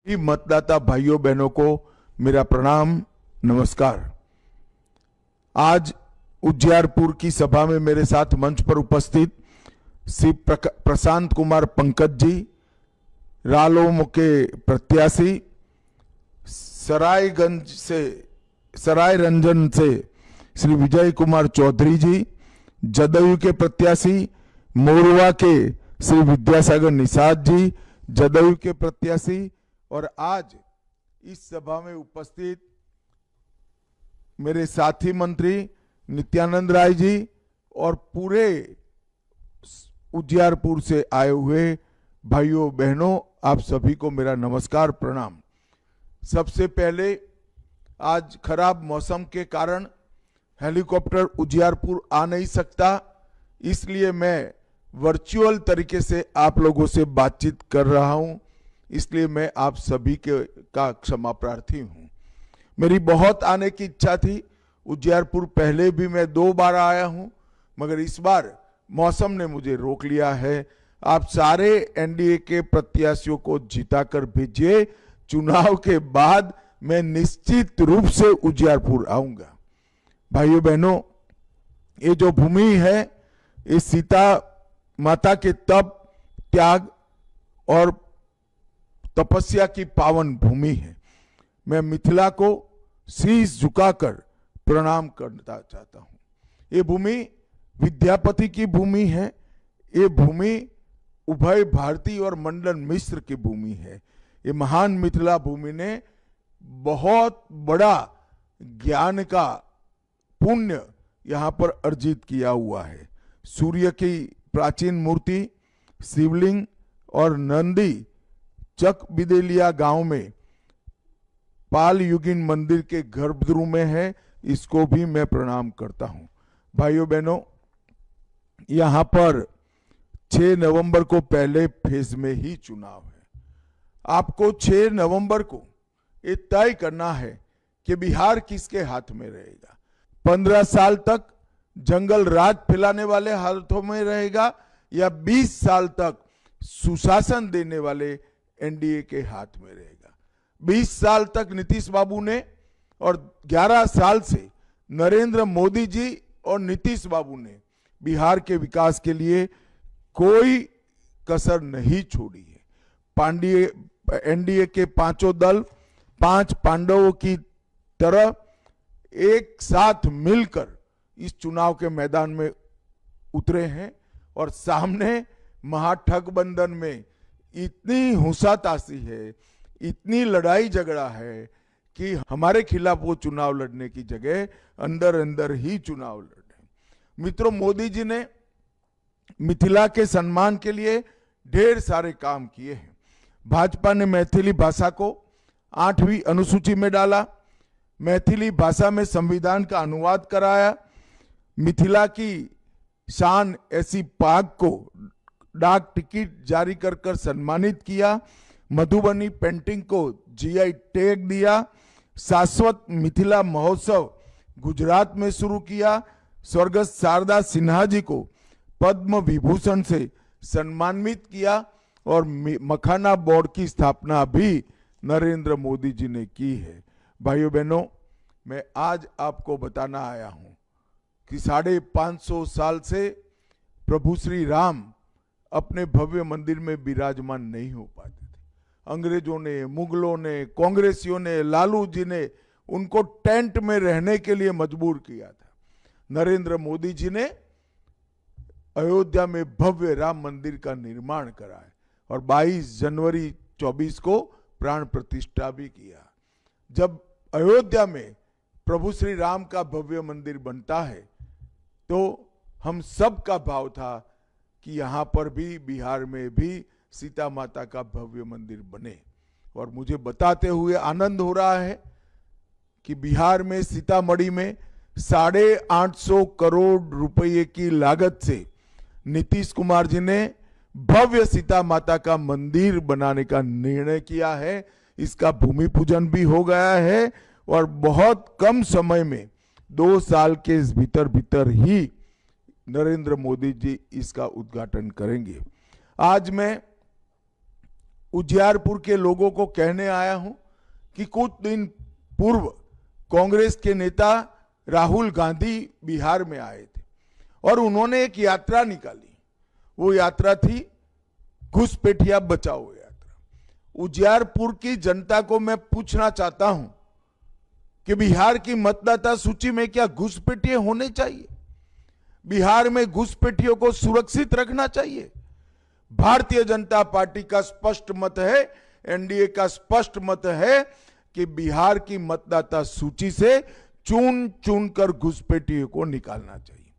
मतदाता भाइयों बहनों को मेरा प्रणाम, नमस्कार। आज उज्जियारपुर की सभा में मेरे साथ मंच पर उपस्थित श्री प्रशांत कुमार पंकज जी, रालोम के प्रत्याशी, सराय रंजन से श्री विजय कुमार चौधरी जी, जदयू के प्रत्याशी मोरवा के श्री विद्यासागर निषाद जी, जदयू के प्रत्याशी, और आज इस सभा में उपस्थित मेरे साथी मंत्री नित्यानंद राय जी और पूरे उज्जियारपुर से आए हुए भाइयों बहनों, आप सभी को मेरा नमस्कार, प्रणाम। सबसे पहले आज खराब मौसम के कारण हेलीकॉप्टर उज्जियारपुर आ नहीं सकता, इसलिए मैं वर्चुअल तरीके से आप लोगों से बातचीत कर रहा हूं, इसलिए मैं आप सभी का क्षमा प्रार्थी हूं। मेरी बहुत आने की इच्छा थी, उज्जियारपुर पहले भी मैं 2 बार आया हूं, मगर इस बार मौसम ने मुझे रोक लिया है। आप सारे एनडीए के प्रत्याशियों को जिताकर भेजिए, चुनाव के बाद मैं निश्चित रूप से उज्जियारपुर आऊंगा। भाइयों बहनों, ये जो भूमि है, ये सीता माता के तप, त्याग और तपस्या की पावन भूमि है। मैं मिथिला को शीश झुकाकर प्रणाम करना चाहता हूं। ये भूमि विद्यापति की भूमि है, ये भूमि उभय भारती और मंडन मिश्र की भूमि है। ये महान मिथिला भूमि ने बहुत बड़ा ज्ञान का पुण्य यहाँ पर अर्जित किया हुआ है। सूर्य की प्राचीन मूर्ति, शिवलिंग और नंदी चक बिदेलिया गांव में पाल युगीन मंदिर के गर्भगृह में है, इसको भी मैं प्रणाम करता हूं। भाइयों बहनों, यहां पर 6 नवंबर को पहले फेज में ही चुनाव है। आपको 6 नवंबर को ये तय करना है कि बिहार किसके हाथ में रहेगा। 15 साल तक जंगल राज फैलाने वाले हाथों में रहेगा या 20 साल तक सुशासन देने वाले एनडीए के हाथ में रहेगा। 20 साल तक नीतीश बाबू ने और 11 साल से नरेंद्र मोदी जी और नीतीश बाबू ने बिहार के विकास के लिए कोई कसर नहीं छोड़ी है। एनडीए के पांचों दल 5 पांडवों की तरह एक साथ मिलकर इस चुनाव के मैदान में उतरे हैं और सामने महागठबंधन में इतनी हुंसाताशी है, इतनी लड़ाई झगड़ा है कि हमारे खिलाफ वो चुनाव लड़ने की जगह अंदर अंदर ही चुनाव लड़े। मित्रों, मोदी जी ने मिथिला के सम्मान के लिए ढेर सारे काम किए हैं। भाजपा ने मैथिली भाषा को 8वीं अनुसूची में डाला, मैथिली भाषा में संविधान का अनुवाद कराया, मिथिला की शान ऐसी पाक को डाक टिकट जारी कर सम्मानित किया, मधुबनी पेंटिंग को जीआई टैग दिया, शाश्वत मिथिला महोत्सव गुजरात में शुरू किया, स्वर्गस्थ शारदा सिन्हा जी को पद्म विभूषण से सम्मानित किया और मखाना बोर्ड की स्थापना भी नरेंद्र मोदी जी ने की है। भाइयों बहनों, मैं आज आपको बताना आया हूं कि 550 साल से प्रभु श्री राम अपने भव्य मंदिर में विराजमान नहीं हो पाते थे। अंग्रेजों ने, मुगलों ने, कांग्रेसियों ने, लालू जी ने उनको टेंट में रहने के लिए मजबूर किया था। नरेंद्र मोदी जी ने अयोध्या में भव्य राम मंदिर का निर्माण करा है और 22 जनवरी 24 को प्राण प्रतिष्ठा भी किया। जब अयोध्या में प्रभु श्री राम का भव्य मंदिर बनता है तो हम सब का भाव था कि यहां पर भी, बिहार में भी सीता माता का भव्य मंदिर बने। और मुझे बताते हुए आनंद हो रहा है कि बिहार में सीतामढ़ी में 850 करोड़ रुपए की लागत से नीतीश कुमार जी ने भव्य सीता माता का मंदिर बनाने का निर्णय किया है। इसका भूमि पूजन भी हो गया है और बहुत कम समय में 2 साल के भीतर ही नरेंद्र मोदी जी इसका उद्घाटन करेंगे। आज मैं उजियारपुर के लोगों को कहने आया हूं कि कुछ दिन पूर्व कांग्रेस के नेता राहुल गांधी बिहार में आए थे और उन्होंने एक यात्रा निकाली। वो यात्रा थी घुसपैठिया बचाओ यात्रा। उजियारपुर की जनता को मैं पूछना चाहता हूं कि बिहार की मतदाता सूची में क्या घुसपैठिए होने चाहिए? बिहार में घुसपैठियों को सुरक्षित रखना चाहिए। भारतीय जनता पार्टी का स्पष्ट मत है, एनडीए का स्पष्ट मत है कि बिहार की मतदाता सूची से चुन चुन कर घुसपैठियों को निकालना चाहिए।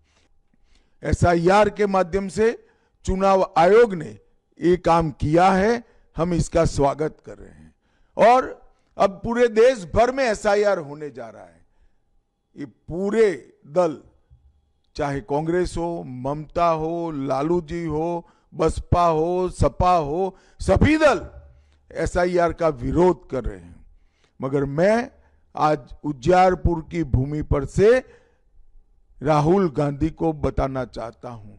एसआईआर के माध्यम से चुनाव आयोग ने ये काम किया है, हम इसका स्वागत कर रहे हैं और अब पूरे देश भर में एसआईआर होने जा रहा है। ये पूरे दल, चाहे कांग्रेस हो, ममता हो, लालू जी हो, बसपा हो, सपा हो, सभी दल एसआईआर का विरोध कर रहे हैं। मगर मैं आज उजियारपुर की भूमि पर से राहुल गांधी को बताना चाहता हूं,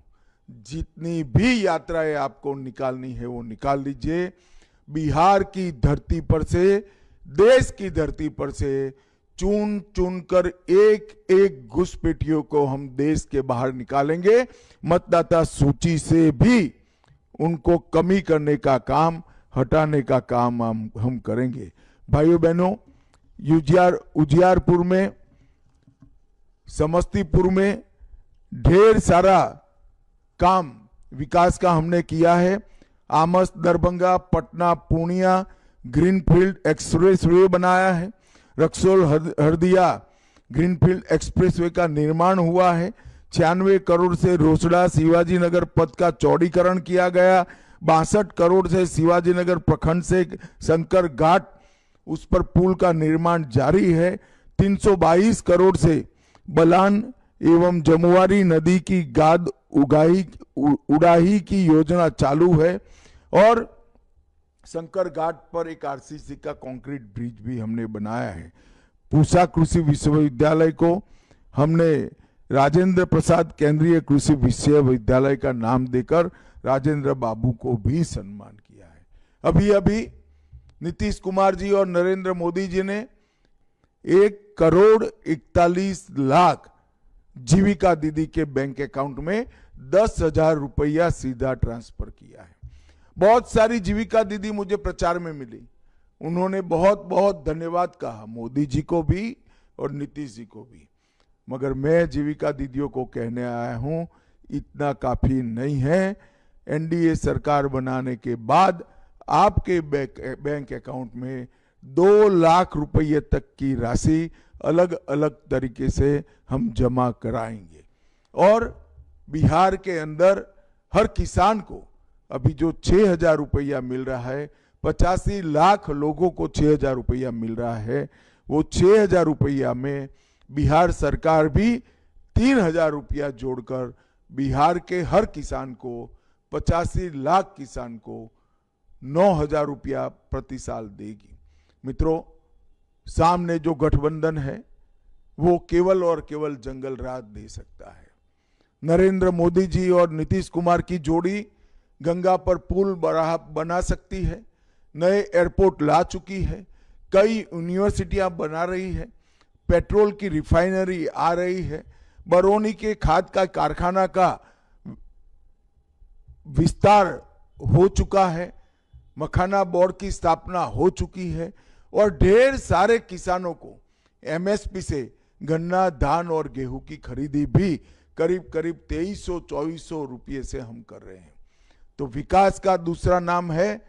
जितनी भी यात्राएं आपको निकालनी है वो निकाल लीजिए। बिहार की धरती पर से, देश की धरती पर से चुन चुन कर एक एक घुसपैठियों को हम देश के बाहर निकालेंगे। मतदाता सूची से भी उनको कमी करने का काम, हटाने का काम हम करेंगे। भाइयों बहनों, उजियारपुर में, समस्तीपुर में ढेर सारा काम विकास का हमने किया है। आमस, दरभंगा, पटना, पूर्णिया ग्रीनफील्ड एक्सप्रेसवे बनाया है। रक्सौल हरदिया ग्रीनफील्ड एक्सप्रेसवे का निर्माण हुआ है। 96 करोड़ से रोसड़ा शिवाजी नगर पथ का चौड़ीकरण किया गया। 62 करोड़ से शिवाजी नगर प्रखंड से शंकर घाट, उस पर पुल का निर्माण जारी है। 322 करोड़ से बलान एवं जमुआरी नदी की गाद उड़ाही की योजना चालू है और शंकर घाट पर एक आरसीसी का कंक्रीट ब्रिज भी हमने बनाया है। पूसा कृषि विश्वविद्यालय को हमने राजेंद्र प्रसाद केंद्रीय कृषि विश्वविद्यालय का नाम देकर राजेंद्र बाबू को भी सम्मान किया है। अभी अभी नीतीश कुमार जी और नरेंद्र मोदी जी ने 1,41,00,000 जीविका दीदी के बैंक अकाउंट में 10,000 रुपया सीधा ट्रांसफर किया है। बहुत सारी जीविका दीदी मुझे प्रचार में मिली, उन्होंने बहुत बहुत धन्यवाद कहा, मोदी जी को भी और नीतीश जी को भी। मगर मैं जीविका दीदियों को कहने आया हूं, इतना काफी नहीं है। एनडीए सरकार बनाने के बाद आपके बैंक अकाउंट में 2 लाख रुपये तक की राशि अलग अलग तरीके से हम जमा कराएंगे और बिहार के अंदर हर किसान को अभी जो 6,000 रुपया मिल रहा है, 85 लाख लोगों को 6,000 रुपया मिल रहा है, वो 6,000 रुपया में बिहार सरकार भी 3,000 रुपया जोड़कर बिहार के हर किसान को, 85 लाख किसान को 9,000 रुपया प्रति साल देगी। मित्रों, सामने जो गठबंधन है वो केवल और केवल जंगल राज दे सकता है। नरेंद्र मोदी जी और नीतीश कुमार की जोड़ी गंगा पर पुल बना सकती है, नए एयरपोर्ट ला चुकी है, कई यूनिवर्सिटियां बना रही है, पेट्रोल की रिफाइनरी आ रही है, बरौनी के खाद का कारखाना का विस्तार हो चुका है, मखाना बोर्ड की स्थापना हो चुकी है और ढेर सारे किसानों को एमएसपी से गन्ना, धान और गेहूं की खरीदी भी करीब करीब 2300-2400 रुपये से हम कर रहे हैं। तो विकास का दूसरा नाम है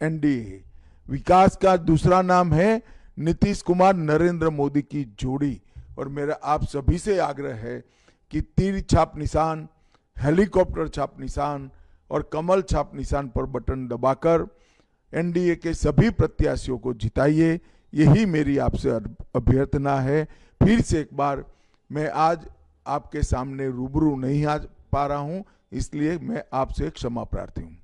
एनडीए, विकास का दूसरा नाम है नीतीश कुमार नरेंद्र मोदी की जोड़ी। और मेरा आप सभी से आग्रह है कि तीर छाप निशान, हेलीकॉप्टर छाप निशान और कमल छाप निशान पर बटन दबाकर एनडीए के सभी प्रत्याशियों को जिताइए। यही मेरी आपसे अभ्यर्थना है। फिर से एक बार, मैं आज आपके सामने रूबरू नहीं आ पा रहा हूं, इसलिए मैं आपसे क्षमा प्रार्थी हूं।